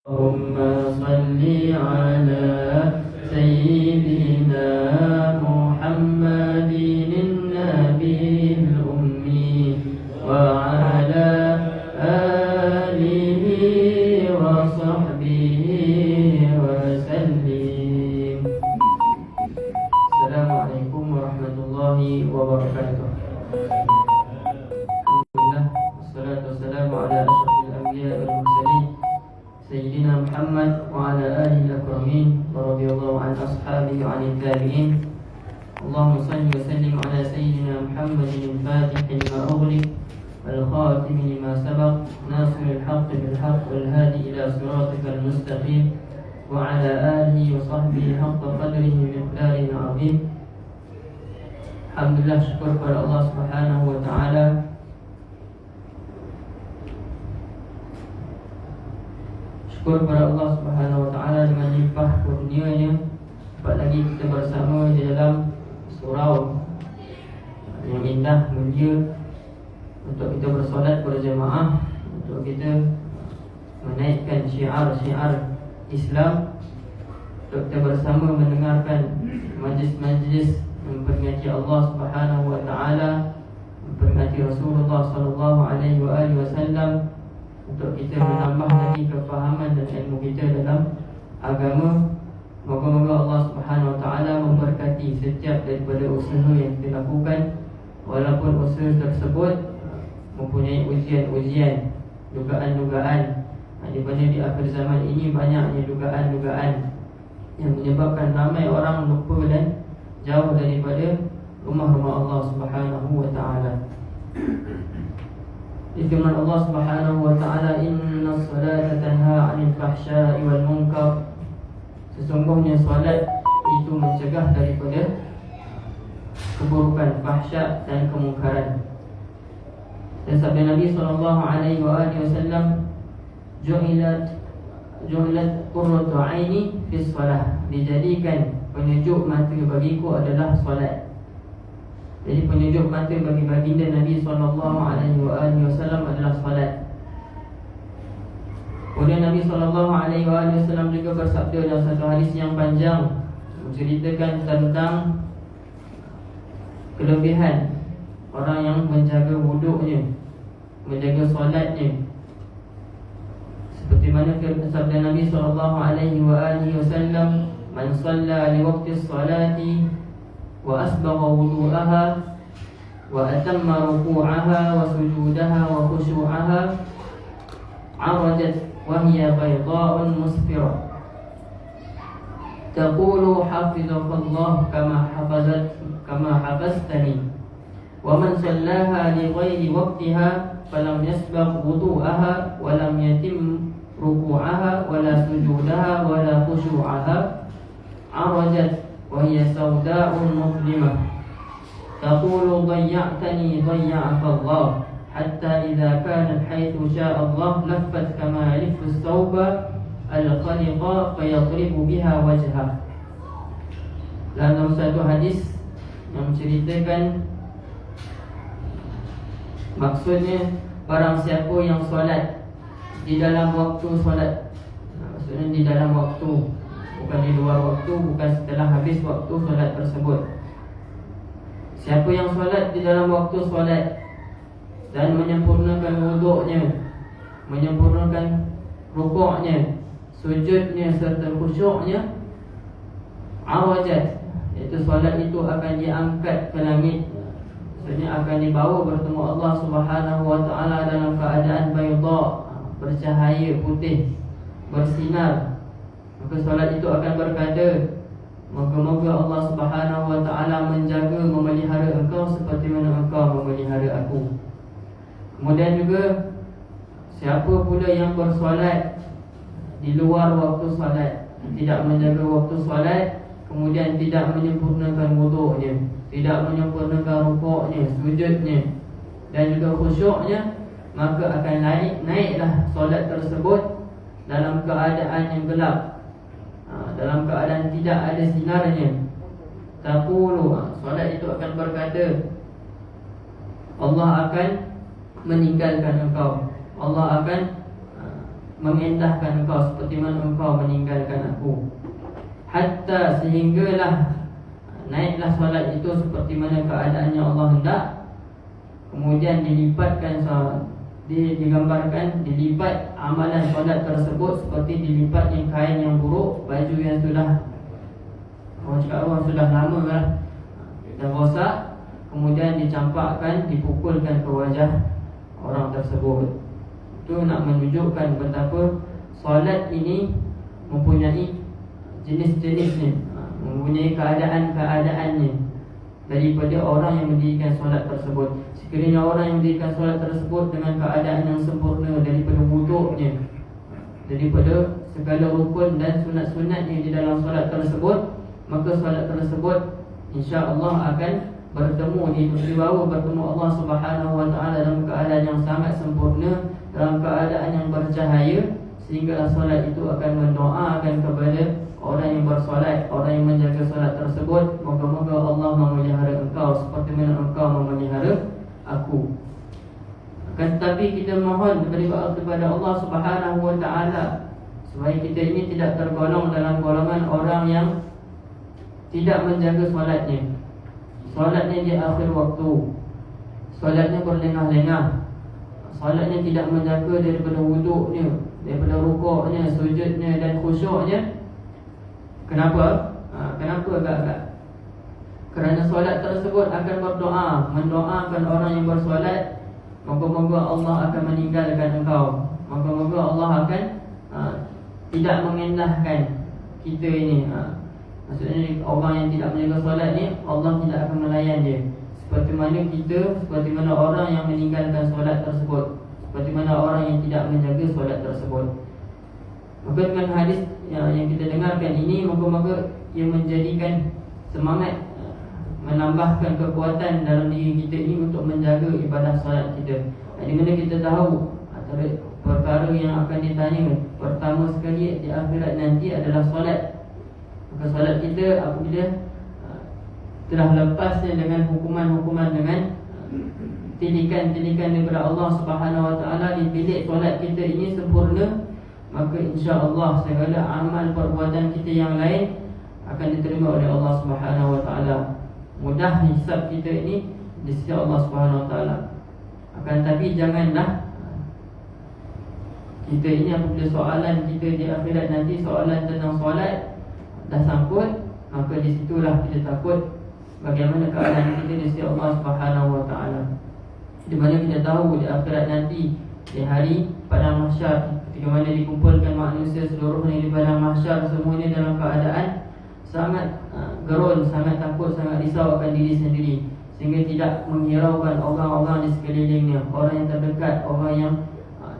اللهم صل على سيدنا محمد النبي الأمي وعلى آله وصحبه وسلم. السلام عليكم ورحمة الله وبركاته. Alhamdulillah, wassalatu wassalamu ala asyrafil anbiya wal mursalin Sayyidina Muhammad wa ala alihi al-akramin wa radiyallahu an ashabihi wa anil tabi'in. Allahumma salli wa sallim ala Sayyidina Muhammadin al-Fatih lima ughliq wal khatim lima sabaq nasiril haqqi bil haqq wal hadi ila siratikal mustaqim wa ala alihi wa sahbihi haqqa qadrihi miqdarihi azim. Alhamdulillah, syukur kepada Allah Subhanahu wa taala. Syukur kepada Allah Subhanahu wa taala dengan limpah kurnia-Nya dapat lagi kita bersama di dalam surau yang indah mulia untuk kita bersolat berjemaah, untuk kita menaikkan syiar-syiar Islam, untuk kita bersama mendengarkan majlis-majlis memperingati Allah Subhanahu wa taala, memperingati Rasulullah sallallahu alaihi wasallam, untuk kita menambah lagi kefahaman dan ilmu kita dalam agama. Moga-moga Allah Subhanahu wa taala memberkati setiap daripada usaha yang kita lakukan, walaupun usaha tersebut mempunyai ujian-ujian, dugaan-dugaan, di mana di akhir zaman ini banyaknya dugaan-dugaan yang menyebabkan ramai orang lupa dan jauh daripada rumah-rumah Allah Subhanahu wa taala. Firman Allah Subhanahu wa taala, inna salata tanha 'anil fahsya'i wal munkar. Sesungguhnya solat itu mencegah daripada keburukan, fahsya dan kemungkaran. Dan sabda Nabi sallallahu alaihi wasallam, ju'ilat qurratu 'aini fi shalah. Dijadikan penyejuk mata bagiku adalah solat. Jadi penyejuk mata bagi baginda Nabi SAW adalah salat. Kemudian Nabi SAW juga bersabda dalam satu hadis yang panjang, menceritakan tentang kelebihan orang yang menjaga wuduknya, menjaga salatnya. Seperti mana sabda Nabi SAW, man shalla li waqti salati wa asbagha wudu'aha wa atamma ruku'aha wa sujudaha wa khushu'aha arajat wa hiya bayda'un musfirah taqulu hafizallah kama hafaztani wa man sallaha li ghairi waqtiha falam yasbagh wudu'aha wa lam yatim ruku'aha wa la sujudaha wa la khushu'aha arajat وهي سوداء مظلمة تقول ضيعتني ضيعك الله حتى إذا كانت حيث شاء الله لفت كما يلف الثوب الخلق فيضرب بها وجهه. Dalam satu hadis yang menceritakan, maksudnya barang siapa yang solat di dalam waktu solat, maksudnya di dalam waktu, bukan di luar waktu, bukan setelah habis waktu solat tersebut. Siapa yang solat di dalam waktu solat dan menyempurnakan wuduknya, menyempurnakan rukuknya, sujudnya serta khusyuknya, awajat, iaitu solat itu akan diangkat ke langit. Maksudnya akan dibawa bertemu Allah Subhanahu wa taala dalam keadaan bayda, bercahaya putih, bersinar. Maka solat itu akan berkata, moga-moga Allah Subhanahu wa taala menjaga, memelihara engkau seperti mana engkau memelihara aku. Kemudian juga, siapa pula yang bersolat di luar waktu solat, tidak menjaga waktu solat, kemudian tidak menyempurnakan wuduknya, tidak menyempurnakan rukuknya, sujudnya dan juga khusyuknya, maka akan naiklah solat tersebut dalam keadaan yang gelap, dalam keadaan tidak ada sinarnya. Taqulu, solat itu akan berkata, Allah akan meninggalkan engkau, Allah akan mengendahkan engkau seperti mana engkau meninggalkan aku. Hatta sehinggalah naiklah solat itu seperti mana keadaannya Allah hendak. Kemudian dilipatkan digambarkan dilipat amalan solat tersebut seperti dilipatnya kain yang buruk, baju yang sudah orang cakap orang sudah lama lah dan rosak, kemudian dicampakkan, dipukulkan ke wajah orang tersebut. Itu nak menunjukkan betapa solat ini mempunyai jenis-jenisnya, mempunyai keadaan-keadaannya daripada orang yang mendirikan solat tersebut. Sekiranya orang yang mendirikan solat tersebut dengan keadaan yang sempurna daripada wuduknya, daripada segala rukun dan sunat-sunatnya di dalam solat tersebut, maka solat tersebut insya-Allah akan bertemu, dibawa bertemu Allah Subhanahu wa taala dalam keadaan yang sangat sempurna, dalam keadaan yang bercahaya, sehingga solat itu akan mendoakan kepada orang yang bersolat, orang yang menjaga solat tersebut, moga-moga Allah memelihara engkau seperti mana engkau memelihara aku. Akan tetapi kita mohon kepada Allah Subhanahu wa taala supaya kita ini tidak tergolong dalam golongan orang yang tidak menjaga solatnya. Solatnya di akhir waktu, solatnya berlengah-lengah, solatnya tidak menjaga daripada wuduknya, daripada rukuknya, sujudnya dan khusyuknya. Kenapa? Kenapa agak-agak? Kerana solat tersebut akan berdoa, mendoakan orang yang bersolat, moga-moga Allah akan meninggalkan engkau, moga-moga Allah akan tidak mengendahkan kita ini. Maksudnya orang yang tidak menjaga solat ni, Allah tidak akan melayan dia. Seperti mana kita, seperti mana orang yang meninggalkan solat tersebut, seperti mana orang yang tidak menjaga solat tersebut. Maka dengan hadis yang kita dengarkan ini, moga-moga ia menjadikan semangat, menambahkan kekuatan dalam diri kita ini untuk menjaga ibadah solat kita. Di mana kita tahu antara perkara yang akan ditanya pertama sekali di akhirat nanti adalah solat. Maka solat kita apabila telah lepasnya dengan hukuman-hukuman, dengan tilikan-tilikan daripada Allah Subhanahu wa taala, dipilih solat kita ini sempurna, maka insya-Allah segala amal perbuatan kita yang lain akan diterima oleh Allah Subhanahu wa taala. Mudah hisab kita ini di sisi Allah Subhanahu wa taala. Akan tapi janganlah kita ini apabila soalan kita di akhirat nanti, soalan tentang solat dah sangkut, maka di situlah kita takut bagaimana keadaan kita di sisi Allah Subhanahu wa taala. Di mana kita tahu di akhirat nanti, di hari padang mahsyar, ketika mana dikumpulkan manusia seluruhnya di padang mahsyar, semuanya dalam keadaan sangat gerun, sangat takut, sangat risau akan diri sendiri, sehingga tidak menghiraukan orang-orang di sekelilingnya, orang yang terdekat, orang yang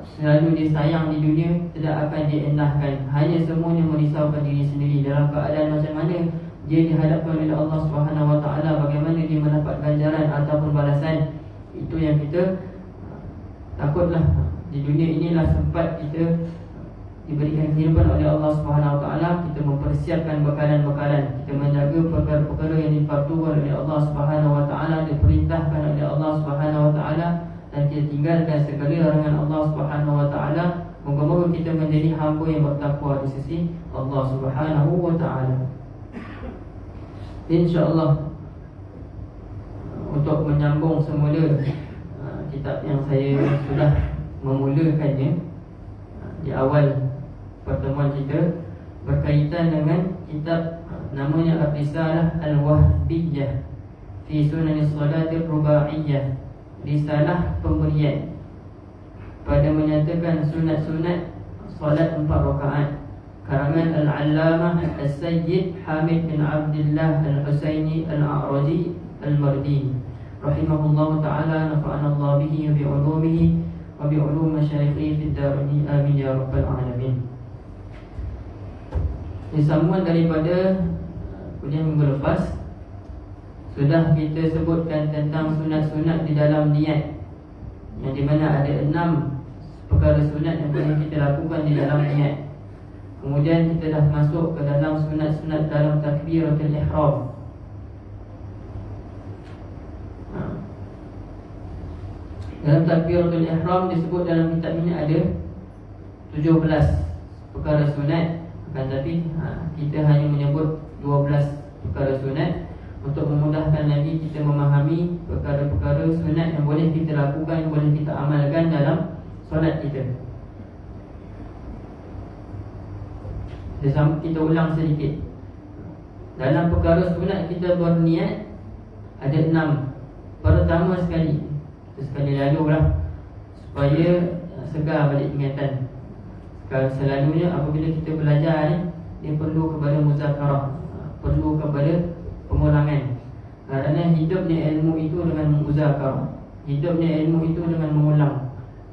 selalu disayang di dunia tidak akan diendahkan. Hanya semuanya merisaukan diri sendiri dalam keadaan macam mana dia dihadapkan oleh Allah Subhanahu wa taala, bagaimana dia mendapat ganjaran ataupun balasan. Itu yang kita takutlah. Di dunia inilah sempat kita diberikan kehidupan oleh Allah Subhanahu wa taala, kita mempersiapkan bekalan-bekalan, kita menjaga perkara-perkara yang difardukan oleh Allah Subhanahu wa taala, diperintahkan oleh Allah Subhanahu wa taala, dan kita tinggalkan segala larangan Allah Subhanahu wa taala. Moga-moga kita menjadi hamba yang bertakwa di sisi Allah Subhanahu wa taala. InsyaAllah, untuk menyambung semula kitab yang saya sudah memulakannya di awal pertemuan kita, berkaitan dengan kitab namanya Ar-Risalah Al-Wahbiyah fi Sunanis Salatir Rubaiyah, risalah pemberian pada menyatakan sunat-sunat solat 4 rakaat, karangan Al-Allamah As-Sayyid Hamid bin Abdullah Al-Husaini Al-A'raji Al-Mardi rahimahullahu ta'ala, nafa'ana Allah bihi wa bi'ulumihi wa bi'ulum masyayikhi fid darain, amin ya rabbal alamin. Ini sambungan daripada kuliah minggu lepas. Sudah kita sebutkan tentang sunat-sunat di dalam niat, yang di mana ada 6 perkara sunat yang boleh kita lakukan di dalam niat. Kemudian kita dah masuk ke dalam sunat-sunat dalam takbiratul ihram. Dalam takbiratul ihram disebut dalam kitab ini ada 17 perkara sunat, akan tapi kita hanya menyebut 12 perkara sunat untuk memudahkan lagi kita memahami perkara-perkara sunat yang boleh kita lakukan, boleh kita amalkan dalam solat kita. Kita ulang sedikit. Dalam perkara sunat kita berniat ada 6. Pertama sekali, lalu lah, supaya segar balik ingatan. Kalau selalunya apabila kita belajar ni, dia perlu kepada muzakarah, perlu kepada pengulangan. Kerana hidupnya ilmu itu dengan muzakarah, hidupnya ilmu itu dengan mengulang.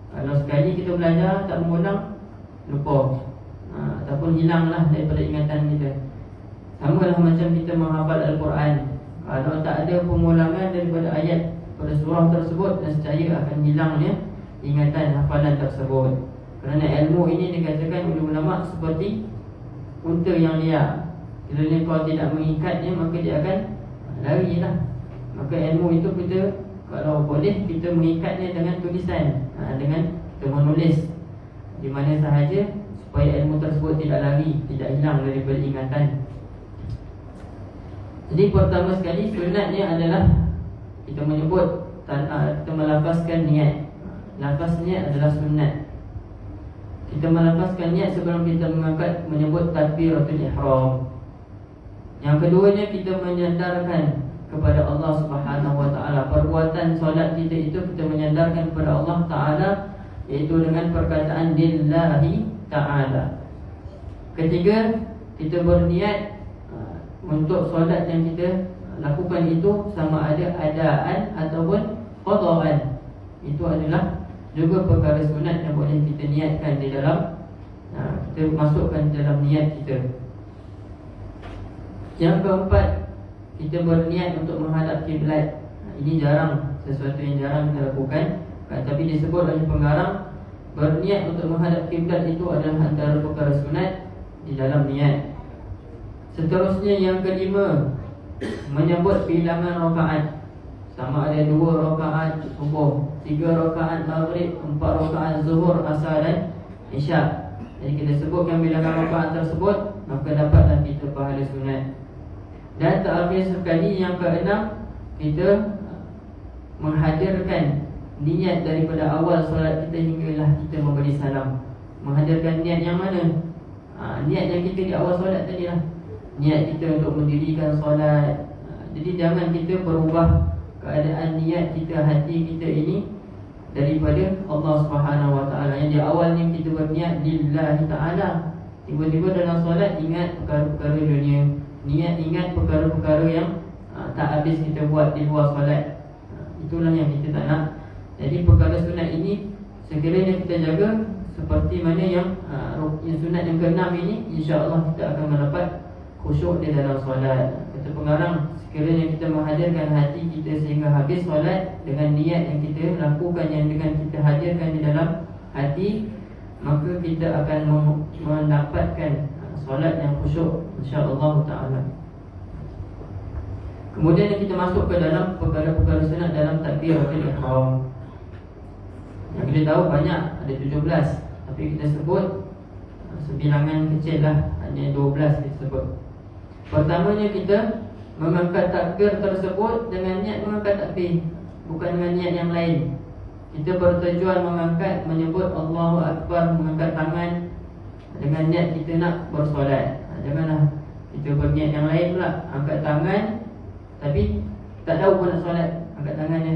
Kalau sekali kita belajar tak mengulang, lupa, ataupun hilanglah daripada ingatan kita. Sama lah macam kita menghafal Al-Quran. Kalau tak ada pengulangan daripada ayat pada surah tersebut, nescaya akan hilangnya ingatan hafalan tersebut. Kerana ilmu ini dikatakan oleh ulama seperti unta yang liar. Bila kau tidak mengikatnya, maka dia akan lari lah. Maka ilmu itu kita, kalau boleh, kita mengikatnya dengan tulisan, dengan kita menulis di mana sahaja, supaya ilmu tersebut tidak lari, tidak hilang daripada ingatan. Jadi pertama sekali sunatnya adalah kita menyebut, kita melafazkan niat. Lafaz niat adalah sunat. Kita melafazkan niat sebelum kita menyebut takbiratul ihram. Yang keduanya, kita menyandarkan kepada Allah Subhanahu wa taala. Perbuatan solat kita itu kita menyandarkan kepada Allah Taala, iaitu dengan perkataan lillahi taala. Ketiga, kita berniat untuk solat yang kita lakukan itu sama ada adaan ataupun qadaan. Itu adalah juga perkara sunat yang boleh kita niatkan di dalam, kita masukkan dalam niat kita. Yang keempat, kita berniat untuk menghadap kiblat. Ini jarang, sesuatu yang jarang kita lakukan, tapi disebut oleh pengarang, berniat untuk menghadap kiblat itu adalah antara perkara sunat di dalam niat. Seterusnya, yang kelima, menyebut bilangan rakaat. Sama ada 2 rakaat subuh, 3 rakaat maghrib, 4 rakaat zuhur, asar dan isyak. Jadi kita sebutkan bilangan rakaat tersebut, maka dapatlah kita pahala sunat. Dan terakhir sekali, yang keenam, kita menghadirkan niat daripada awal solat kita hinggalah kita memberi salam. Menghadirkan niat yang mana? Niat yang kita di awal solat tadi lah, niat kita untuk mendirikan solat. Jadi jangan kita berubah keadaan niat kita, hati kita ini daripada Allah Subhanahu wa taala. Yang di awalnya kita berniat lillahi taala, tiba-tiba dalam solat ingat perkara-perkara dunia, ingat perkara-perkara yang tak habis kita buat di luar solat. Itulah yang kita tak nak. Jadi perkara sunat ini sekiranya kita jaga seperti mana yang sunat yang ke-6 ini, insya-Allah kita akan mendapat khusyuk di dalam solat. Kata pengarang, sekiranya kita menghadirkan hati kita sehingga habis solat dengan niat yang kita lakukan, yang dengan kita hadirkan di dalam hati, maka kita akan mendapatkan solat yang khusyuk, insya-Allah taala. Kemudian kita masuk ke dalam perkara-perkara sunat dalam takbiratul ihram. Yang kita tahu banyak, ada 17, tapi kita sebut sebilangan kecil lah, hanya 12 kita sebut. Pertamanya, kita mengangkat takbir tersebut dengan niat mengangkat takbir, bukan dengan niat yang lain. Kita bertujuan mengangkat, menyebut Allahu Akbar, mengangkat tangan dengan niat kita nak bersolat. Janganlah kita berniat yang lain pula, angkat tangan tapi tak tahu pun nak solat, angkat tangannya.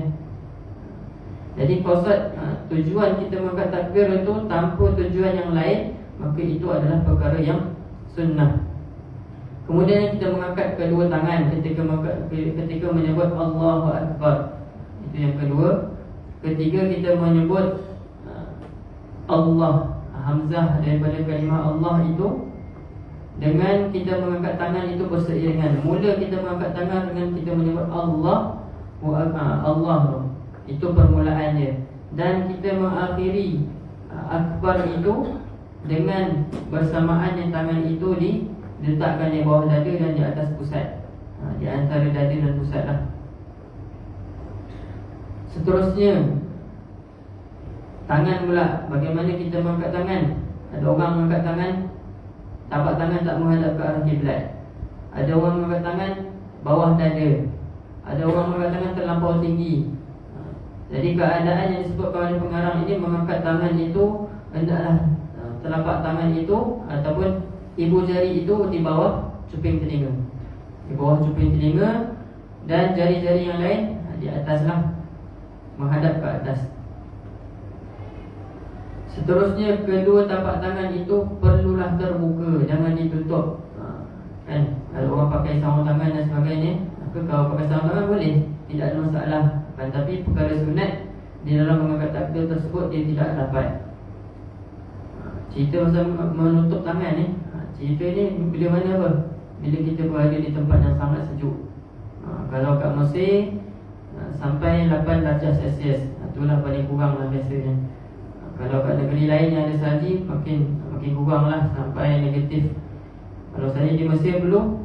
Jadi konsep tujuan kita mengangkat takbir itu tanpa tujuan yang lain, maka itu adalah perkara yang sunnah. Kemudian kita mengangkat kedua tangan ketika menyebut Allahu Akbar. Itu yang kedua. Ketiga, kita menyebut Allah, hamzah daripada kalimah Allah itu, dengan kita mengangkat tangan itu berseiringan. Mula kita mengangkat tangan dengan kita menyebut Allah, Allah itu permulaannya. Dan kita mengakhiri Akbar itu dengan bersamaan tangan itu diletakkan di bawah dada dan di atas pusat, di antara dada dan pusat lah. Seterusnya, tangan pula. Bagaimana kita mengangkat tangan? Ada orang mengangkat tangan, tapak tangan tak menghadap ke arah kiblat. Ada orang mengangkat tangan bawah dada. Ada orang mengangkat tangan terlampau tinggi. Jadi keadaan yang disebutkan oleh pengarang ini, mengangkat tangan itu hendaklah telapak tangan itu ataupun ibu jari itu di bawah cuping telinga. Di bawah cuping telinga, dan jari-jari yang lain di ataslah, menghadap ke atas. Seterusnya, kedua tapak tangan itu perlulah terbuka, jangan ditutup. Kan, kalau orang pakai sarung tangan dan sebagainya, maka kalau pakai sarung tangan boleh, tidak ada masalah. Tapi perkara sunat di dalam mengangkat takbir tersebut dia tidak dapat. Cerita pasal menutup tangan ni, cerita ni bila mana apa? Bila kita berada di tempat yang sangat sejuk. Kalau kat Mesir sampai 8 darjah Celsius, itulah paling kurang lah biasanya. Kalau kat negeri lain yang ada salji, makin kurang lah, sampai negatif. Kalau saya di Mesir dulu,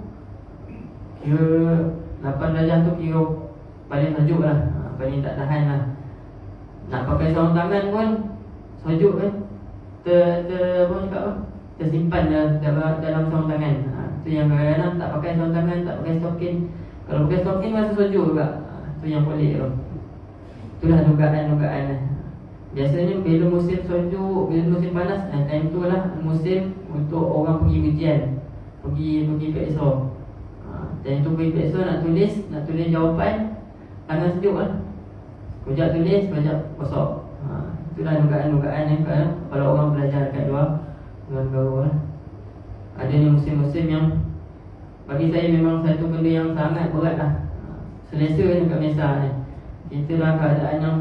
kira 8 darjah tu kira paling sejuk lah, paling tak tahan lah. Nak pakai sarung tangan pun sejuk kan, tersimpan dalam sarung tangan. Itu yang kadang-kadang tak pakai sarung tangan, tak pakai stokin. Kalau pakai stokin masa sejuk juga. Itu yang pelik tu. Itulah dugaan-dugaan lah. Biasanya bila musim sejuk, bila musim panas, time tu lah musim untuk orang pergi ujian, pergi PXO. Time tu pergi PXO nak tulis jawapan, tangan sejuk lah. Kejap tulis, kejap kosong. Itulah dugaan-dugaan yang kalau orang belajar kat luar negara lah. Ada ni musim-musim yang bagi saya memang satu benda yang sangat berat lah. Selesa ni kat Mesa ni, kita dalam keadaan yang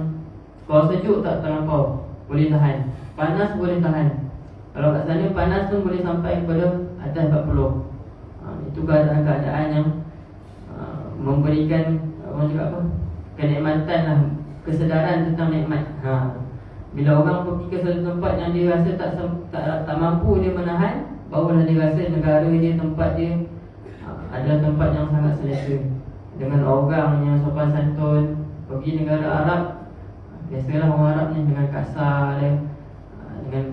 kalau sejuk tak terlampau, boleh tahan. Panas boleh tahan. Kalau kat sana panas pun boleh sampai kepada atas 40. Itu keadaan-keadaan yang memberikan orang cakap apa, kenikmatan lah, kesedaran tentang nikmat. Bila orang pergi ke satu tempat yang dia rasa tak mampu dia menahan, barulah dia rasa negara dia, tempat dia adalah tempat yang sangat selesa, dengan orang yang sopan santun. Pergi negara Arab, biasalah orang Arab ni dengan kasar dia, dengan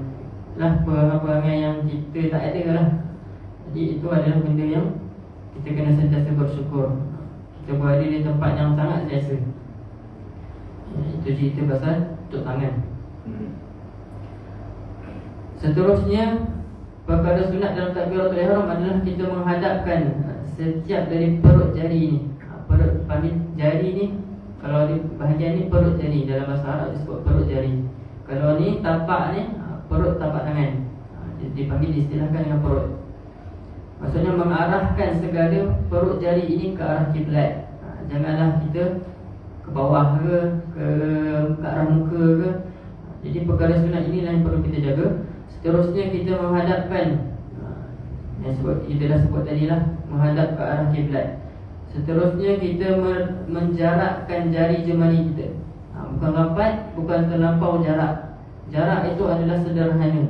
lah perangai-perangai yang kita tak ada lah. Jadi itu adalah benda yang kita kena sentiasa bersyukur. Kita berada di tempat yang sangat selesa. Itu cerita pasal tutup tangan. Seterusnya, perkara sunat dalam takbiratul ihram adalah kita menghadapkan setiap dari perut jari ni. Perut panggil jari ni, kalau di bahagian ni perut jari, dalam bahasa Arab disebut perut jari. Kalau ni tapak ni, perut tapak tangan, dipanggil, diistilahkan dengan perut. Maksudnya mengarahkan segala perut jari ini ke arah kiblat. Janganlah kita ke bawah ke arah muka ke. Jadi perkara sunat inilah yang perlu kita jaga. Seterusnya kita menghadapkan, yang kita dah sebut tadi lah, menghadap ke arah kiblat. Seterusnya kita menjarakkan jari jemari kita. Bukan rapat, bukan terlampau jarak. Jarak itu adalah sederhana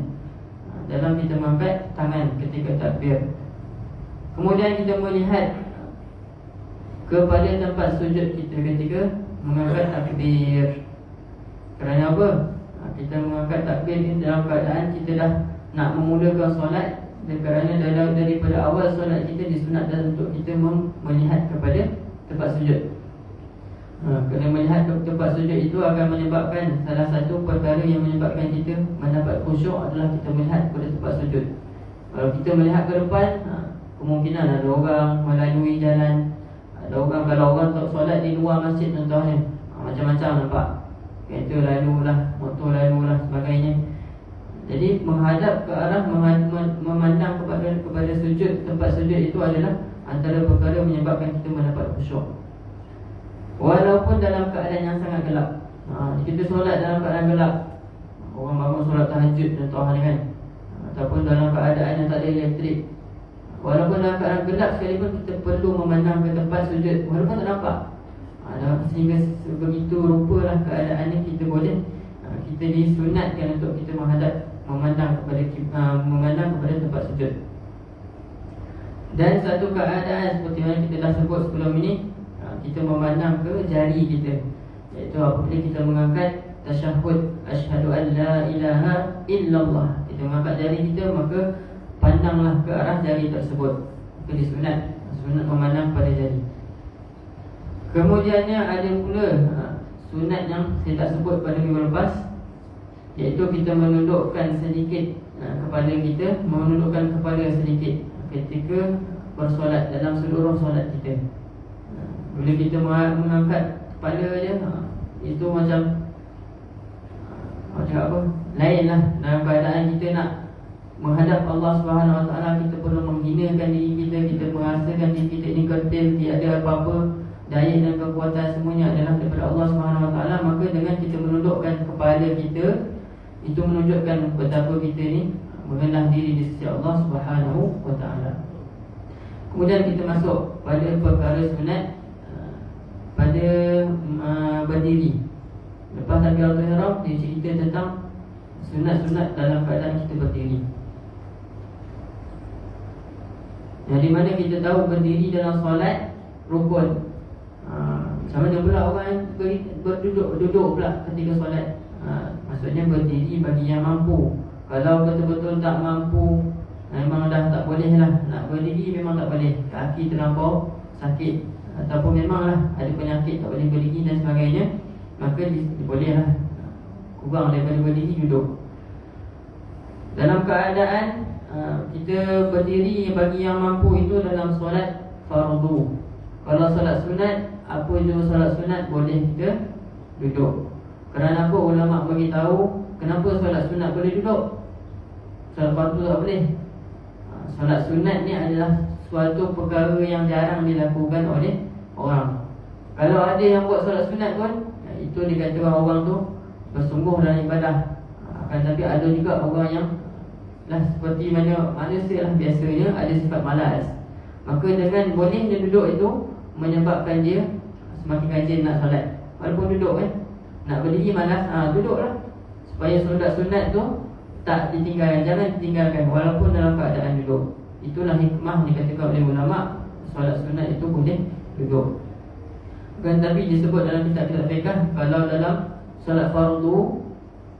dalam kita mengangkat tangan ketika takbir. Kemudian kita melihat kepada tempat sujud kita ketika mengangkat takbir. Kerana apa? Kita mengangkat takbir ini dalam keadaan kita dah nak memulakan solat, dan kerana daripada awal solat kita disunatkan untuk kita melihat kepada tempat sujud. Kerana melihat tempat sujud itu akan menyebabkan, salah satu perkara yang menyebabkan kita mendapat khusyuk adalah kita melihat kepada tempat sujud. Kalau kita melihat ke depan, kemungkinan ada orang melalui jalan, ada orang, kalau orang tak solat di luar masjid contohnya, macam-macam nampak, kereta lalu lah, motor lalu lah, sebagainya. Jadi menghadap ke arah, memandang kepada sujud, tempat sujud itu adalah antara perkara menyebabkan kita mendapat khusyuk. Walaupun dalam keadaan yang sangat gelap. Kita solat dalam keadaan gelap, orang bangun solat tahajud contohnya kan, ataupun dalam keadaan yang tak ada elektrik. Walaupun dalam keadaan gelap sekalipun, kita perlu memandang ke tempat sujud walaupun tak nampak. Sehingga begitu rupalah keadaan ini, kita boleh, kita disunatkan untuk kita memandang kepada tempat sujud. Dan satu keadaan seperti yang kita dah sebut sebelum ini, kita memandang ke jari kita, iaitu apabila kita mengangkat tasyahud, asyhadu an la ilaha illallah, kita kita mengangkat jari kita, maka pandanglah ke arah jari tersebut. Maka disunat memandang pada jari. Kemudiannya ada pula sunat yang saya tak sebut pada minggu lepas, iaitu kita menundukkan sedikit kepala kita, menundukkan kepala sedikit ketika bersolat, dalam seluruh solat kita. Bila kita mengangkat kepala je, itu macam apa? Lain lah. Dalam keadaan kita nak menghadap Allah Subhanahu Wa Taala, kita perlu menghinakan diri kita, kita merasakan diri kita ini kerdil, tiada apa-apa daya dan kekuatan, semuanya adalah daripada Allah Subhanahu Wa Taala. Maka dengan kita menundukkan kepala kita, itu menunjukkan betapa kita ni merendah diri di sisi Allah Subhanahu Wa Taala. Kemudian kita masuk pada perkara sunat pada berdiri. Lepas takbiratul ihram, dia cerita tentang sunat-sunat dalam keadaan kita berdiri. Yang di mana kita tahu berdiri dalam solat rukun. Macam mana pula orang duduk pula ketika solat? Maksudnya berdiri bagi yang mampu. Kalau betul-betul tak mampu, memang dah tak boleh lah. Nak berdiri memang tak boleh, kaki terlampau sakit, ataupun memanglah ada penyakit tak boleh berdiri dan sebagainya, maka boleh lah kurang daripada berdiri, duduk. Dalam keadaan kita berdiri bagi yang mampu, itu dalam solat fardu. Kalau solat sunat, apa je solat sunat, boleh kita duduk. Kerana apa? Ulama bagi tahu kenapa solat sunat boleh duduk, solat fardu tak boleh. Solat sunat ni adalah suatu perkara yang jarang dilakukan oleh orang. Kalau ada yang buat solat sunat pun, itu dikatakan orang tu bersungguh dalam ibadah. Akan tapi ada juga orang yang seperti mana manusia lah, biasanya ada sifat malas. Maka dengan bolehnya duduk itu menyebabkan dia semakin rajin nak solat. Walaupun duduk nak berdiri malas, duduklah, supaya solat sunat tu tak ditinggalkan, jangan ditinggalkan walaupun dalam keadaan duduk. Itulah hikmah dikatakan oleh ulama, solat sunat itu boleh duduk. Bukan tapi disebut dalam kitab-kitab fiqh, kalau dalam solat fardu,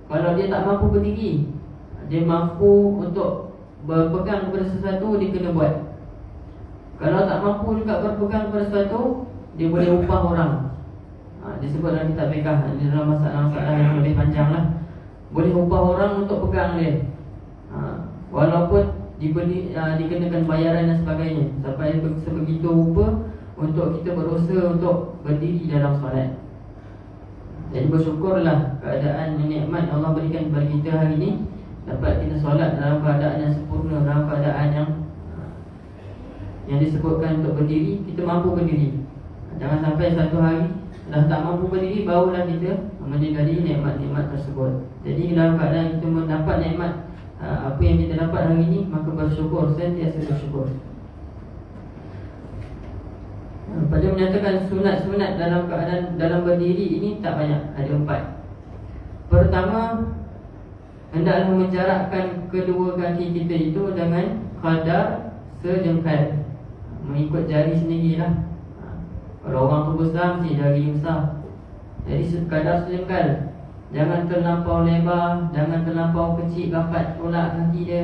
kalau dia tak mampu berdiri, dia mampu untuk berpegang kepada sesuatu, dia kena buat. Kalau tak mampu juga berpegang kepada sesuatu, dia boleh upah orang. Disebut dalam kitab fiqh, dalam masalah-masalah yang lebih panjang lah, boleh upah orang untuk pegang dia, walaupun dikenakan bayaran dan sebagainya. Sampai sebegitu rupa untuk kita berusaha untuk berdiri dalam solat. Jadi bersyukurlah keadaan nikmat Allah berikan kepada kita hari ini, dapat kita solat dalam keadaan yang sempurna, dalam keadaan yang disebutkan untuk berdiri, kita mampu berdiri. Jangan sampai satu hari dah tak mampu berdiri, barulah kita menyedari nikmat-nikmat tersebut. Jadi dalam keadaan kita mendapat nikmat apa yang kita dapat hari ini, maka bersyukur, sentiasa bersyukur. Pada menyatakan sunat-sunat dalam keadaan dalam berdiri ini tak banyak, ada 4. Pertama, hendaklah menjarakkan kedua kaki kita itu dengan kadar sejengkal, mengikut jari sendirilah. Kalau orang tu besar, mesti jari besar. Jadi sekadar sejengkal, jangan terlampau lebar, jangan terlampau kecil, rapat tolak kaki dia.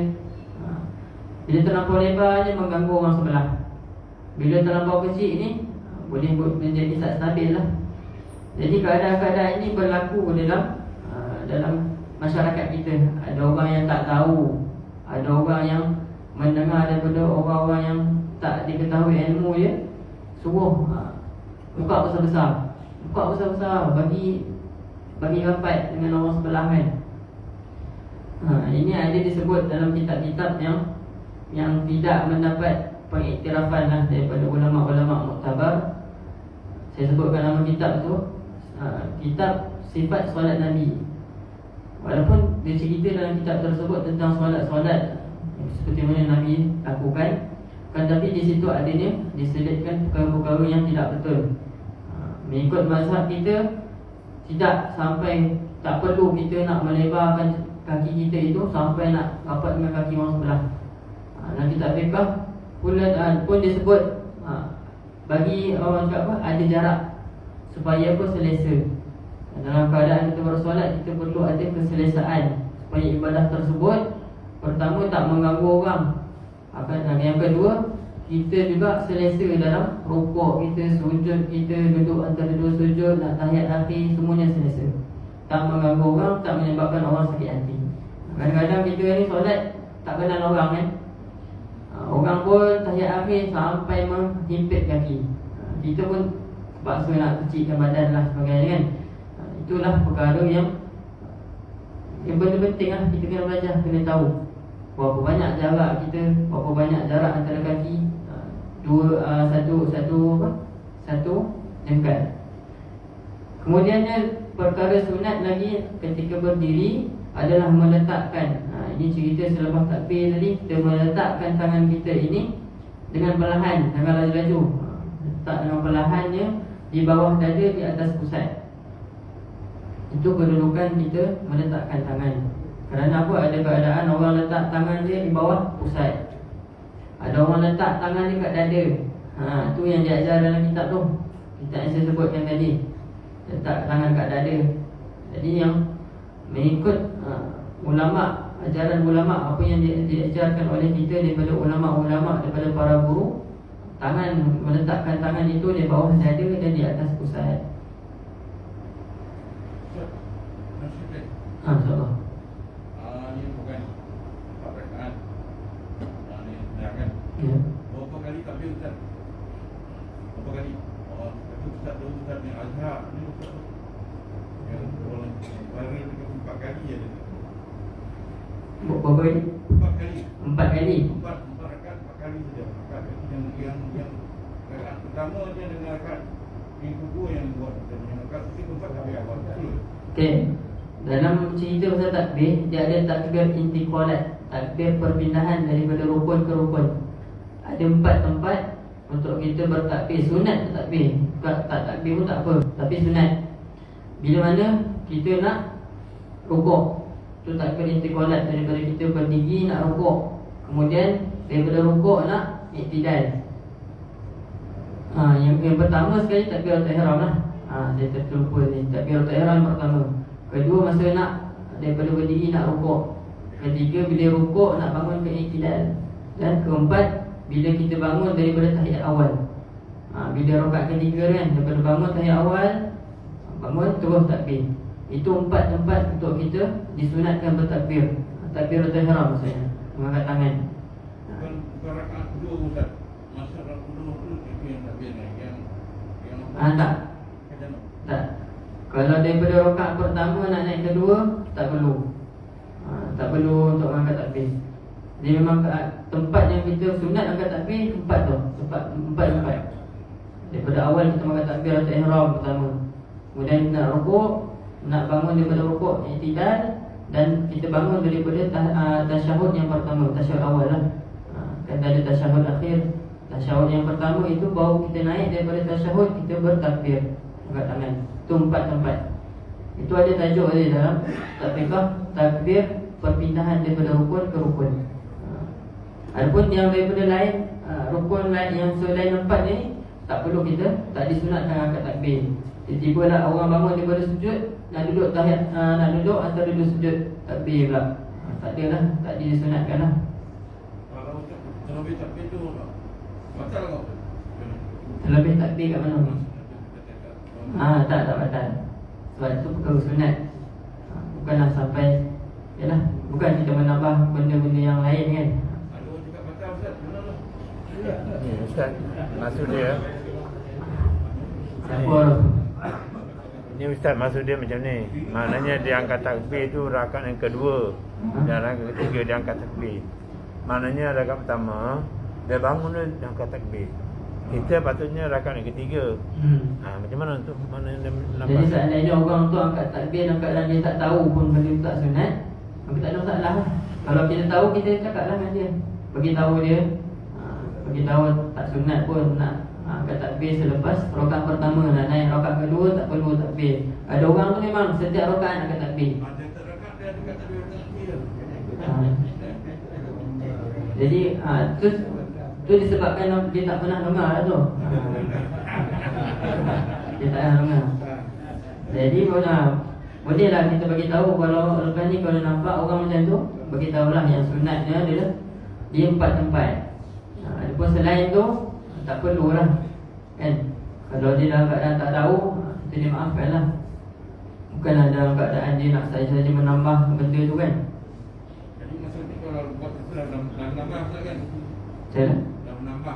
Bila terlampau lebar je mengganggu orang sebelah. Bila terlampau kecil ni boleh menjadi tak stabil lah. Jadi keadaan-keadaan ini berlaku dalam masyarakat kita. Ada orang yang tak tahu, ada orang yang mendengar daripada orang-orang yang tak diketahui ilmu dia, suruh buka besar-besar, bagi rapat dengan orang sebelah kan. Ini ada disebut dalam kitab-kitab yang tidak mendapat pengiktirafan lah daripada ulama-ulama muktabar. Saya sebutkan nama kitab tu, kitab Sifat Solat Nabi. Walaupun dia cerita dalam kitab tersebut tentang solat-solat seperti mana Nabi lakukan, kan, tapi di situ adanya diselitkan perkara-perkara yang tidak betul. Mengikut mazhab kita, tidak sampai, tak perlu kita nak melebarkan kaki kita itu sampai nak rapat dengan kaki orang sebelah. Dalam kitab fiqh pun disebut bagi orang cakap apa, ada jarak supaya apa, selesa. Dalam keadaan kita bersolat, kita perlu ada keselesaan supaya ibadah tersebut pertama tak mengganggu orang. Yang kedua, kita juga selesa dalam rukuk kita, sujud kita, duduk antara dua sujud, nak tahiyat akhir, semuanya selesa. Tak mengganggu orang, tak menyebabkan orang sakit hati. Kadang-kadang kita ni solat tak kenal orang kan. Orang pun tahiyat akhir sampai menghimpit kaki. Kita pun terpaksa nak kecilkan badan lah sebagainya kan. Itulah perkara yang benda penting lah. Kita kena belajar, kena tahu berapa banyak jarak kita, berapa banyak jarak antara kaki. Satu jengkal. Kemudiannya perkara sunat lagi ketika berdiri adalah meletakkan. Ini cerita selepas takbir tadi, kita meletakkan tangan kita ini dengan perlahan, jangan laju-laju. Letak dengan perlahannya di bawah dada, di atas pusat. Itu kedudukan kita meletakkan tangan. Kerana apa? Ada keadaan orang letak tangan dia di bawah pusat, ada orang letak tangan dia kat dada. Itu yang diajar dalam kitab tu, kitab yang saya sebutkan tadi, letak tangan kat dada. Jadi yang mengikut ulama, ajaran ulama, apa yang diajarkan oleh kita daripada ulama-ulama, daripada para guru, meletakkan tangan itu di bawah dada dan di atas pusat. InsyaAllah. Ini bukan 4 rakaat. Ini kan. Ya. Berapa kali takbir Ustaz? Berapa kali? Itu Ustaz tu Ustaz yang Azhar ni Ustaz tu. Yang orang viral dengan 4 kali je dia. Berapa kali? 4 kali. 4 kali. 4 rakaat 4 kali saja. Yang rakaat pertama dia dengan rakaat yang kedua yang buat, dan yang rakaat ketiga keempat takbir awal. Okey. Dalam cerita pasal takbir, dia ada takbir intiqalat, takbir perpindahan daripada rukun ke rukun. Ada 4 tempat untuk kita bertakbir. Sunat tu takbir, tak takbir pun tak apa, tapi sunat. Bila mana kita nak rukuk, tu takbir intiqalat, daripada kita berdiri nak rukuk, kemudian daripada rukuk nak iktidal. Yang pertama sekali takbiratul ihram lah. Saya terlupa ni, takbiratul ihram pertama. Kedua, masa nak daripada berdiri nak rukuk. Ketiga, bila rukuk nak bangun ke iktidal. Dan keempat, bila kita bangun daripada tahiyat awal. Bila rakaat ketiga kan, daripada bangun tahiyat awal, bangun terus takbir. Itu 4 tempat untuk kita disunatkan bertakbir. Takbiratul ihram maksudnya, mengangkat tangan. Bukan rakaat kedua Ustaz. Masa rakaat kedua tu yang takbir ni Tak. Kalau daripada rakaat pertama nak naik kedua, tak perlu. Tak perlu untuk angkat takbir. Dia memang tempat yang kita sunat angkat takbir, tempat tu, tempat. Daripada awal kita angkat takbiratul ihram pertama. Kemudian nak rukuk, nak bangun daripada rukuk iktidal, dan kita bangun daripada tasyahud yang pertama, tasyahud awal lah. Kan ada tasyahud akhir. Tasyahud yang pertama itu baru kita naik daripada tasyahud, kita bertakbir, angkat tangan. Itu 4 tempat. Itu ada tajuk dia dalam takbir, takbir perpindahan daripada rukun ke rukun. Adapun yang daripada lain, rukun lain yang selain 4 ni, tak perlu kita, tak disunatkan angkat takbir. Tiba-tiba lah orang bangun daripada sujud, nak duduk tahiyat, nak duduk antara dua sujud, takbir pula. Tak ada lah, tak disunatkan lah. Kalau terlebih takbir tu batal kau? Terlebih takbir kat mana ni? Tak batal. Sebab itu perkara sunat. Bukanlah sampai, yalah, bukan kita menambah benda-benda yang lain kan. Ada orang cakap batal Ustaz, benar lah. Ni Ustaz, maksud dia Siapa? Ni Ustaz, maksud dia macam ni. Maknanya dia angkat takbir tu rakaat yang kedua, dan rakaat ketiga dia angkat takbir. Maknanya rakaat pertama dia bangun dia angkat takbir. Kita patutnya rakaat yang ketiga. Macam mana tu? Mana dia nampak? Jadi seandainya orang tu angkat takbir dalam keadaan dia tak tahu pun benda tu tak sunat, maka tak ada masalah lah. Kalau kita tahu, kita cakap lah dengan dia, beritahu dia, beritahu tak sunat pun nak angkat takbir selepas rakaat pertama, nak naik rakaat kedua tak perlu takbir. Ada orang tu memang setiap rakaat angkat takbir. Ada rakaat dia dekat takbir. Jadi tu disebabkan dia tak pernah dengar lah tu. Dia tak pernah dengar. Jadi Boleh lah kita bagi tahu kalau lepas ni kalau nampak orang macam tu, bagi tahulah yang sunatnya dia 4 tempat. Adapun selain tu tak perlulah, kan? Kalau dia dalam keadaan tak tahu, kita dia maafkan lah. Bukanlah dalam keadaan dia nak saja menambah benda tu, kan? Jadi masa ni kalau buat itu dah nambah Ustaz kan? Macam mana? Dah menambah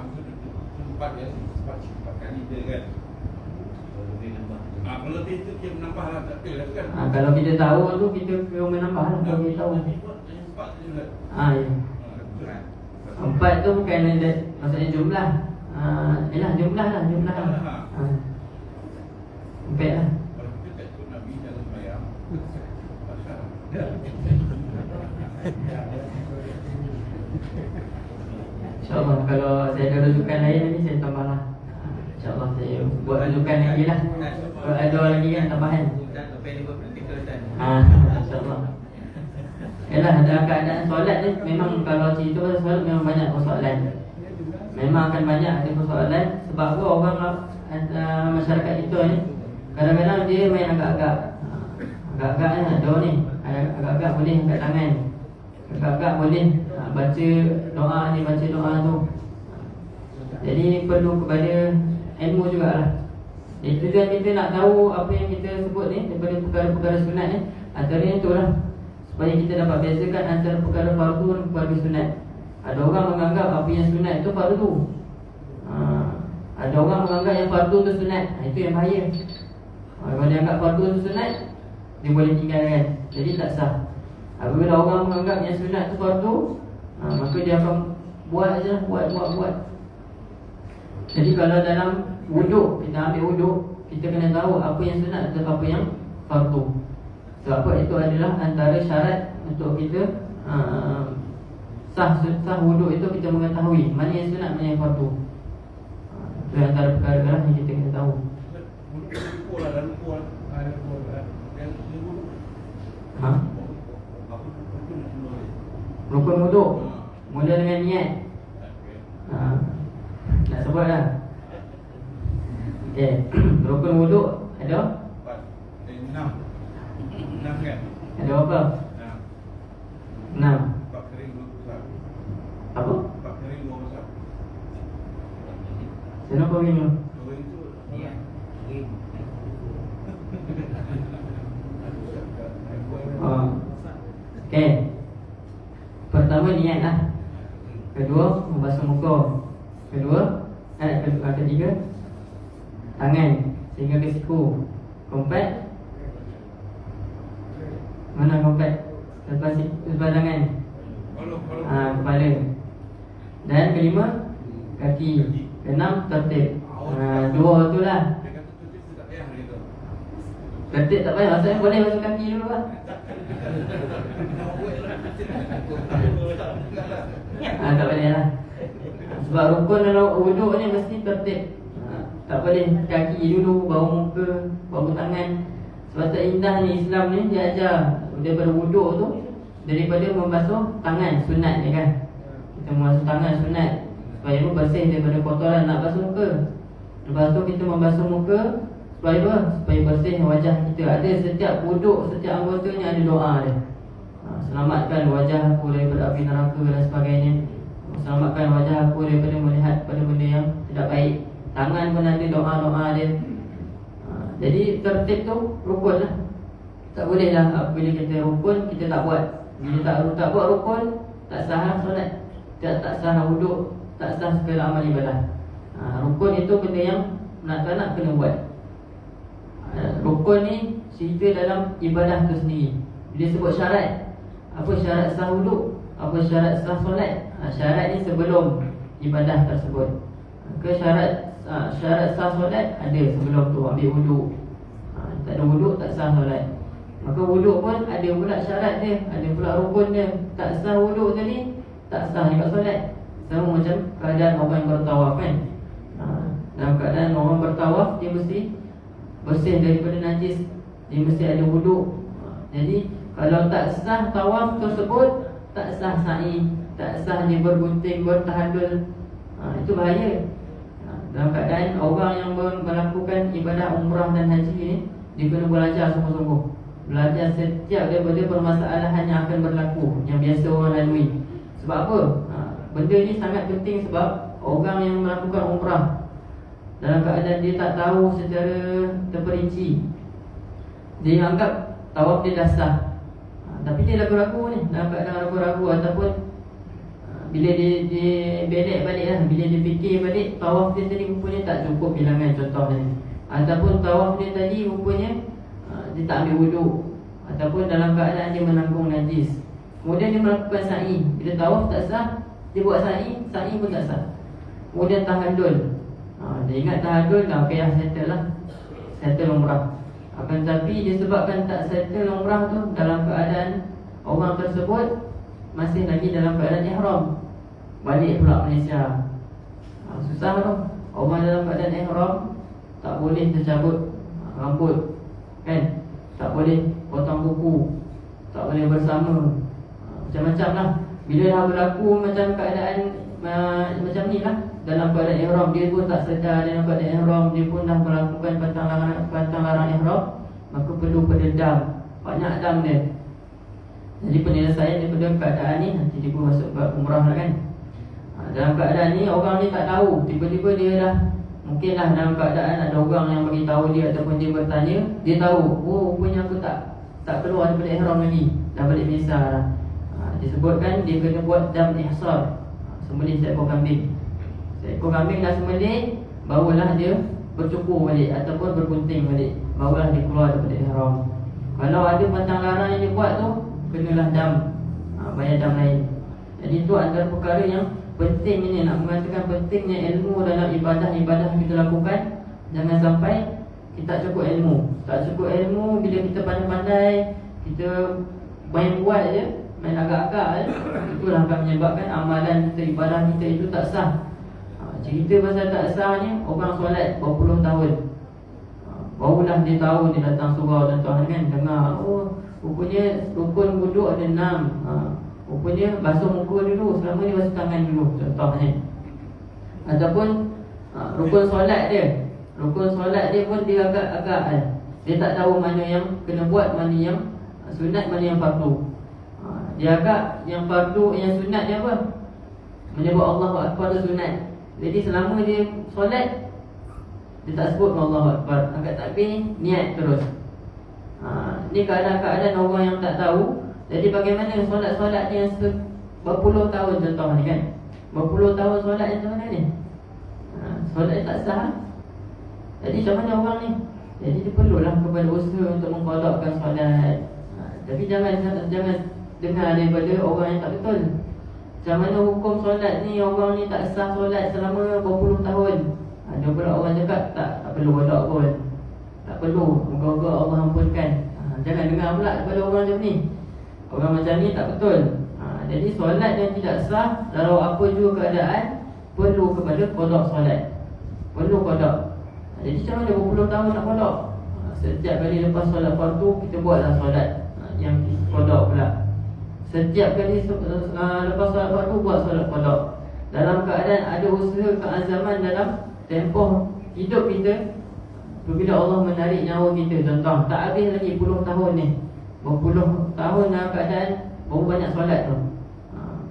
sempat ya, sempat kali dia kan. Kalau dia menambah lah tak kira kan. Kalau kita tahu tu kita perlu menambah lah. Kalau kita tahu Sempat je juga. ya. 4 tu bukan ada, maksudnya jumlah. Yalah jumlah lah. Empat lah. Kalau kita tak ikut Nabi dalam bayang, pasal. InsyaAllah kalau saya ada rujukan lain nanti saya tambah lah. InsyaAllah saya buat rujukan lagi lah. Kalau ada lagi kan tambahan. InsyaAllah. Yalah dalam keadaan solat ni memang kalau cerita pasal solat memang banyak persoalan. Memang akan banyak ada persoalan. Sebab apa orang masyarakat kita ni kadang-kadang dia main agak-agak. Agak-agak ni ada ni. Agak-agak boleh angkat tangan. Agak-agak boleh baca doa ni, baca doa tu. Jadi perlu kepada ilmu jugalah. Itu kan kita nak tahu apa yang kita sebut ni daripada perkara-perkara sunat ni. Antaranya itulah supaya kita dapat bezakan antara perkara fardu dan perkara sunat. Ada orang menganggap apa yang sunat itu fardu. Ada orang menganggap yang fardu tu sunat. Itu yang bahaya. Kalau dia anggap fardu tu sunat, dia boleh tinggalkan. Jadi tak sah. Apabila orang menganggap yang sunat tu fardu, maka dia akan buat aja, buat. Jadi kalau dalam wuduk, kita ambil wuduk, kita kena tahu apa yang sunat atau apa yang fardu. Sebab apa? Itu adalah antara syarat untuk kita sah wuduk itu, kita mengetahui mana yang sunat, mana yang fardu. Itu antara perkara-perkara yang kita kena tahu. Rukun wuduk mula dengan niat. Nak sebut lah. Okay. Rukun wuduk ada 6 kan? Ada berapa? 6. 4 kering 2 besar. Apa? 4 kering 2 besar. Kenapa begini? Kering tu niat. Okay. Pertama niat lah. Kedua membasuh muka. Ketiga tangan sehingga ke siku. Keempat, mana keempat? Lepas tangan. Kepala. Dan kelima kaki. Keenam tertib. Dua tu lah. Dia kata tu dia tak payah gitu. Tertib tak payah. Maksudnya boleh masuk kaki dulu lah. Tak boleh lah. Sebab rukun dalam wuduk ni mesti tertib. Tak boleh kaki dulu, baru muka, baru tangan. Sebab tak indah ni Islam ni, dia ajar daripada wuduk tu, daripada membasuh tangan, sunat ni kan. Kita membasuh tangan sunat supaya apa? Bersih daripada kotoran. Nak basuh muka, lepas tu kita membasuh muka supaya apa? Supaya bersih wajah kita. Ada setiap wuduk, setiap anggotanya ada doa dia. Selamatkan wajah aku daripada api neraka dan sebagainya. Selamatkan wajah aku daripada melihat pada benda yang tidak baik. Tangan pun ada doa-doa dia. Jadi tertib tu rukun lah. Tak boleh lah bila kita rukun kita tak buat. Bila tak buat rukun, tak sah solat, tak sah wuduk, tak sah segala amal ibadah. Rukun itu benda yang nak tak nak kena buat. Rukun ni cerita dalam ibadah tu sendiri. Bila sebut syarat, apa syarat sah wuduk, apa syarat sah solat. Syarat ni sebelum ibadah tersebut. Ke syarat sah solat ada sebelum tu, ambil wuduk. Tak ada wuduk tak sah solat. Maka wuduk pun ada pula syarat dia, ada pula rukun dia. Tak sah wuduk tadi, tak sah juga solat. Sama macam keadaan orang yang bertawaf kan. Dalam keadaan orang bertawaf, dia mesti bersih daripada najis, dia mesti ada wuduk. Jadi kalau tak sah tawaf tersebut, tak sah sa'i, tak sah dia bergunting, bertahallul, itu bahaya. Dalam keadaan orang yang melakukan ibadah umrah dan haji ni, dia kena belajar sungguh-sungguh. Belajar setiap daripada permasalahan yang akan berlaku, yang biasa orang lalui. Sebab apa? Benda ni sangat penting sebab orang yang melakukan umrah dalam keadaan dia tak tahu secara terperinci, dia anggap tawaf dia dah sah, tapi dia ragu-ragu ni, dalam keadaan ragu-ragu ataupun bila dia belek balik lah, bila dia fikir balik tawaf dia tadi rupanya tak cukup bilangan contohnya, ataupun tawaf dia tadi rupanya dia tak ambil wuduk, ataupun dalam keadaan dia menanggung najis, kemudian dia melakukan sa'i. Bila tawaf tak sah, dia buat sa'i pun tak sah. Kemudian tahallul, dia ingat tahallul dah okey lah, settle lah, settle umrah. Akan tapi disebabkan tak settle umrah tu, dalam keadaan orang tersebut masih lagi dalam keadaan ihram, balik pula Malaysia. Susah tu. Orang dalam keadaan ihram tak boleh tercabut rambut, kan? Tak boleh potong kuku, tak boleh bersama, macam-macam lah. Bila dah berlaku macam keadaan macam ni lah, dalam keadaan ihram, dia pun tak sedar dalam keadaan ihram, dia pun dah melakukan pantang larang ihram, maka perlu pededam, banyak dam dia. Jadi penyelesaian daripada keadaan ni, nanti dia pun masuk ke umrah lah kan. Dalam keadaan ni orang ni tak tahu, tiba-tiba dia dah, mungkinlah dalam keadaan ada orang yang bagi tahu dia, ataupun dia bertanya, dia tahu, oh rupanya aku tak keluar daripada ihram lagi, dah balik Malaysia lah. Disebutkan dia kena buat dam ihsar, sembelih seekor kambing. Seekor kambing dah sembelih, barulah dia bercukur balik ataupun bergunting balik, barulah dia keluar daripada ihram. Kalau ada pantang larang yang dia buat tu, kenalah dam, bayar dam lain. Jadi itu antara perkara yang penting ini, nak mengatakan pentingnya ilmu dalam ibadah-ibadah kita lakukan. Jangan sampai kita tak cukup ilmu. Tak cukup ilmu, bila kita pandai-pandai, kita main buat je, main agak-agak je, itulah akan menyebabkan amalan kita, ibadah kita itu tak sah. Cerita pasal tak sahnya, orang solat berpuluh tahun, barulah dia tahu, dia datang surau contohnya kan, dengar, oh rupanya rukun wuduk ada 6, rupanya basuh muka dulu, selama ni basuh tangan dulu contohnya. Ataupun rukun solat dia pun dia agak-agak kan, dia tak tahu mana yang kena buat, mana yang sunat, mana yang fardu. Dia agak yang fardu, yang sunat dia apa? Menyebut Allahu Akbar tu sunat. Jadi selama dia solat, dia tak sebut Allahu Akbar, angkat takbir, niat terus. Ni keadaan-keadaan orang yang tak tahu. Jadi bagaimana solat-solat yang berpuluh tahun contoh ni kan, berpuluh tahun solat yang macam mana ni? Solat yang tak sah. Jadi macam mana orang ni? Jadi dia perlulah kepada usaha untuk mengqadakkan solat. Tapi jangan dengar daripada orang yang tak betul. Macam mana hukum solat ni, orang ni tak sah solat selama berpuluh tahun. Ada pula orang cakap tak perlu qada pun, tak perlu, moga-moga Allah ampunkan. Jangan dengar pula daripada orang macam ni. Orang macam ni tak betul. Jadi solat yang tidak sah, dalam apa juga keadaan, perlu kepada qada solat, perlu qada. Jadi macam mana berpuluh tahun nak qada? Setiap kali lepas solat fardu, kita buatlah solat yang qada pula. Setiap kali lepas solat fardu, buat solat qada. Dalam keadaan ada usaha keazaman dalam tempoh hidup kita, bila Allah menarik nyawa kita, contoh tak habis lagi puluh tahun ni, berpuluh tahun dalam keadaan baru banyak solat tu,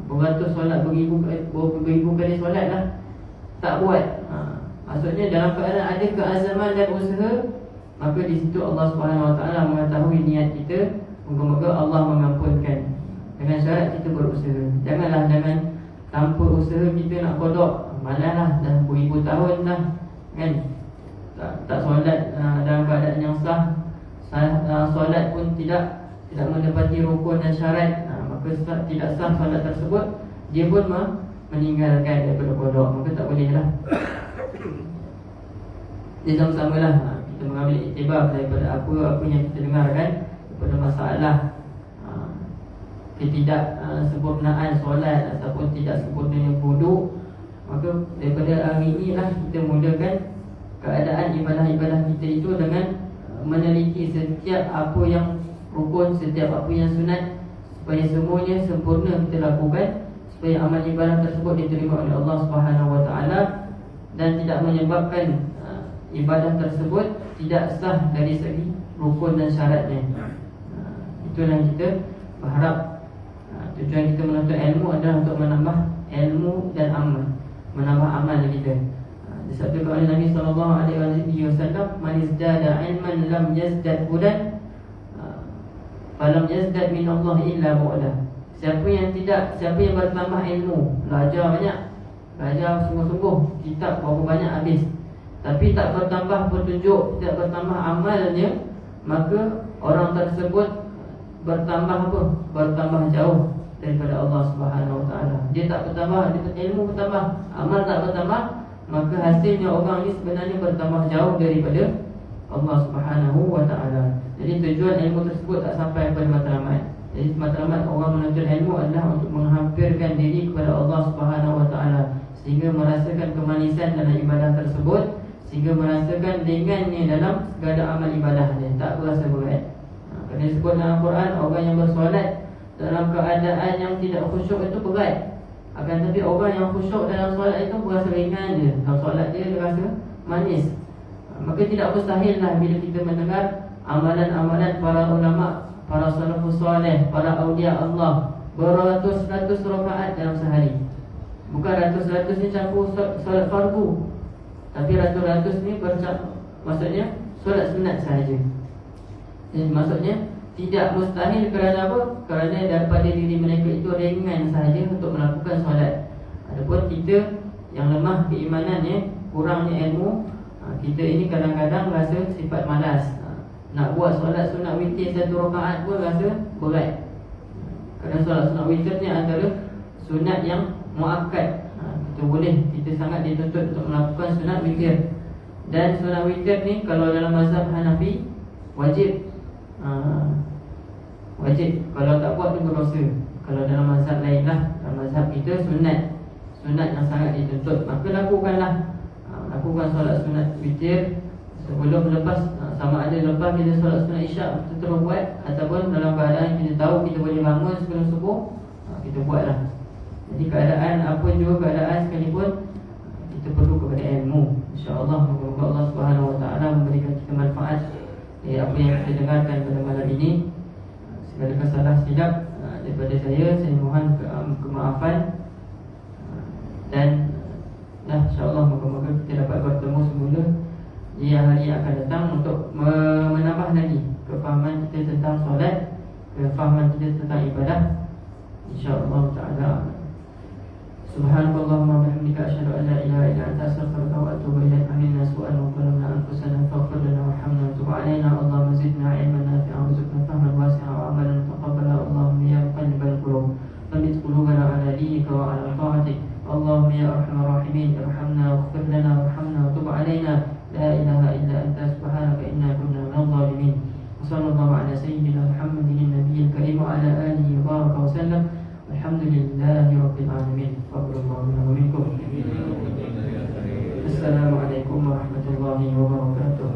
beratus solat, beribu kali solat lah, tak buat. Maksudnya dalam keadaan ada keazaman dan usaha, maka di situ Allah SWT mengetahui niat kita, moga-moga Allah mengampunkan, dengan syarat kita berusaha. Jangan tanpa usaha kita nak qada, malas lah, dah beribu tahun dah kan, tak solat dalam keadaan yang sah. Solat pun tidak mendapati rukun dan syarat, maka tidak sah solat tersebut. Dia pun meninggalkan daripada qada, maka tak boleh lah. Dia sama-sama lah kita mengambil iktibar daripada apa yang kita dengarkan, daripada masalah ketidak sempurnaan solat ataupun tidak sempurnanya wudu. Maka daripada hari inilah kita mudahkan keadaan ibadah-ibadah kita itu dengan meneliti setiap apa yang rukun, setiap apa yang sunat, supaya semuanya sempurna kita lakukan, supaya amal ibadah tersebut diterima oleh Allah SWT dan tidak menyebabkan ibadah tersebut tidak sah dari segi rukun dan syaratnya. Itulah yang kita berharap. Tujuan kita menuntut ilmu adalah untuk menambah ilmu dan amal, menambah amal kita. Disabdakan oleh Nabi SAW, man izdada ilman lam yazdad hudan, falam yazdad min Allah illa bu'la. Siapa yang bertambah ilmu, belajar banyak, belajar sungguh-sungguh, kitab berapa banyak habis, tapi tak bertambah petunjuk, tidak bertambah amalnya, maka orang tersebut bertambah apa? Bertambah jauh daripada Allah Subhanahu Wa Taala. Dia tak bertambah, dia ilmu bertambah, amal tak bertambah, maka hasilnya orang ini sebenarnya bertambah jauh daripada Allah Subhanahu Wa Taala. Jadi tujuan ilmu tersebut tak sampai kepada matlamat. Jadi matlamat orang menuntut ilmu adalah untuk menghampirkan diri kepada Allah Subhanahu Wa Taala, sehingga merasakan kemanisan dalam ibadah tersebut, sehingga merasakan ringannya dalam segala amal ibadahnya, tak berasa berat. Kerana disebut dalam Quran, orang yang bersolat dalam keadaan yang tidak khusyuk itu berat. Akan tetapi orang yang khusyuk dalam solat itu berasa ringan je. Dalam solat dia rasa manis. Maka tidak mustahillah bila kita mendengar amalan-amalan para ulama, para salafus soleh, para awliya Allah beratus-ratus rakaat dalam sehari. Bukan ratus-ratus ni campur solat fardu, tapi ratus-ratus ni maksudnya solat sunat sahaja. Jadi maksudnya tidak mustahil. Kerana apa? Kerana daripada diri mereka itu ringan sahaja untuk melakukan solat. Adapun kita yang lemah keimanannya, kurangnya ilmu, kita ini kadang-kadang rasa sifat malas. Nak buat solat sunat witir 1 rakaat pun rasa berat. Kerana solat sunat witir ni antara sunat yang muakkad. Kita boleh, kita sangat dituntut untuk melakukan sunat witir. Dan sunat witir ni kalau dalam mazhab Hanafi wajib. Wajib. Kalau tak buat tu berdosa. Kalau dalam mazhab lain lah, dalam mazhab kita sunat, sunat yang sangat dituntut, maka lakukanlah. Lakukan solat sunat witir sebelum lepas, sama ada lepas kita solat sunat isyak kita terus buat, ataupun dalam keadaan kita tahu kita boleh bangun sebelum subuh, kita buatlah. Jadi keadaan apa juga keadaan sekalipun, kita perlu kepada ilmu. InsyaAllah moga Allah Subhanahu Wa Taala memberikan kita manfaat apa yang kita dengarkan pada malam ini. Segala kesalah silap daripada saya mohon kemaafan. Dan insyaAllah moga-moga kita dapat bertemu semula di hari yang akan datang untuk menambah lagi kefahaman kita tentang solat, kefahaman kita tentang ibadah, InsyaAllah ta'ala. Subhanallahumma bihamdika asyhadu an la ilaha illa anta astaghfiruka wa atubu ilaik. Aminna su'al wa qalamna anfusana faghfir lana warhamna wa tub alaina. Allahumma zidna ilman nafi'an warzuqna fahman wasi'an wa amalan taqabbala. Allahumma ya muqallibal qulub thabbit qulubana ala dinika wa ala ta'atik. Allahumma ya arhamar rahimin irhamna waghfir lana warhamna wa tub alaina. La ilaha illa anta subhanaka inna kunna minadh dhalimin. Sallallahu ala sayyidina Muhammadin nabiyil karim wa ala alihi wa baraka wa sallam. Alhamdulillahi rabbil alamin. Wa'alaikumsalam minkum. Assalamualaikum warahmatullahi wabarakatuh.